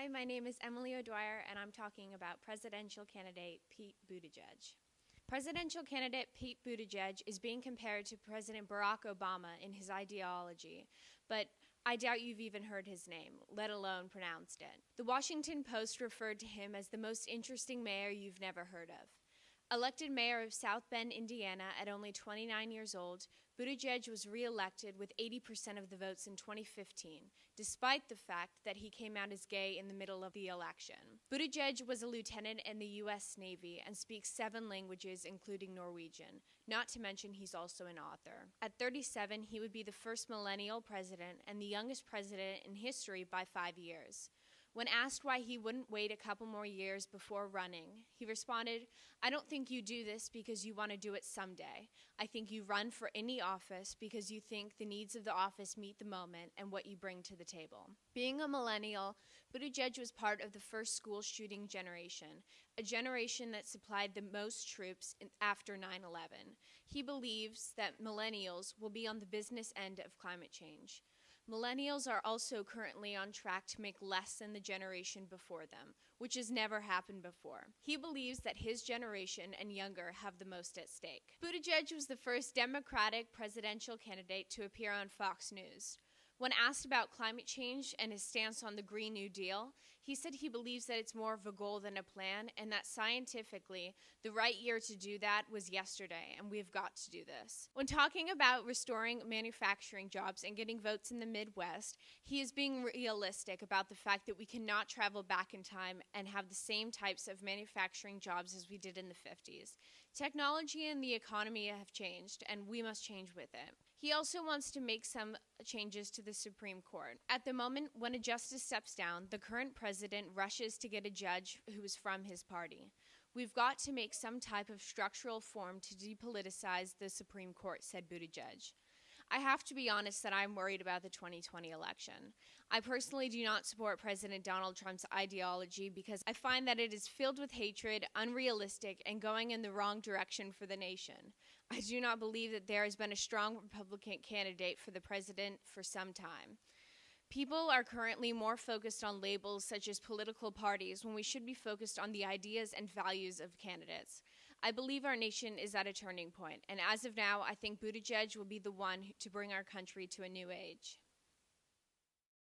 Hi, my name is Emily O'Dwyer, and I'm talking about presidential candidate Pete Buttigieg. Presidential candidate Pete Buttigieg is being compared to President Barack Obama in his ideology, but I doubt you've even heard his name, let alone pronounced it. The Washington Post referred to him as the most interesting mayor you've never heard of. Elected mayor of South Bend, Indiana at only 29 years old, Buttigieg was re-elected with 80% of the votes in 2015, despite the fact that he came out as gay in the middle of the election. Buttigieg was a lieutenant in the U.S. Navy and speaks 7 languages, including Norwegian, not to mention he's also an author. At 37, he would be the first millennial president and the youngest president in history by 5 years. When asked why he wouldn't wait a couple more years before running, he responded, "I don't think you do this because you want to do it someday. I think you run for any office because you think the needs of the office meet the moment and what you bring to the table." Being a millennial, Buttigieg was part of the first school shooting generation, a generation that supplied the most troops after 9/11. He believes that millennials will be on the business end of climate change. Millennials are also currently on track to make less than the generation before them, which has never happened before. He believes that his generation and younger have the most at stake. Buttigieg was the first Democratic presidential candidate to appear on Fox News. When asked about climate change and his stance on the Green New Deal, he said he believes that it's more of a goal than a plan, and that scientifically, the right year to do that was yesterday, and we've got to do this. When talking about restoring manufacturing jobs and getting votes in the Midwest, he is being realistic about the fact that we cannot travel back in time and have the same types of manufacturing jobs as we did in the 50s. Technology and the economy have changed, and we must change with it. He also wants to make some changes to the Supreme Court. At the moment, when a justice steps down, the current president rushes to get a judge who is from his party. We've got to make some type of structural form to depoliticize the Supreme Court, said Buttigieg. I have to be honest that I'm worried about the 2020 election. I personally do not support President Donald Trump's ideology because I find that it is filled with hatred, unrealistic, and going in the wrong direction for the nation. I do not believe that there has been a strong Republican candidate for the president for some time. People are currently more focused on labels such as political parties when we should be focused on the ideas and values of candidates. I believe our nation is at a turning point, and as of now, I think Buttigieg will be the one to bring our country to a new age.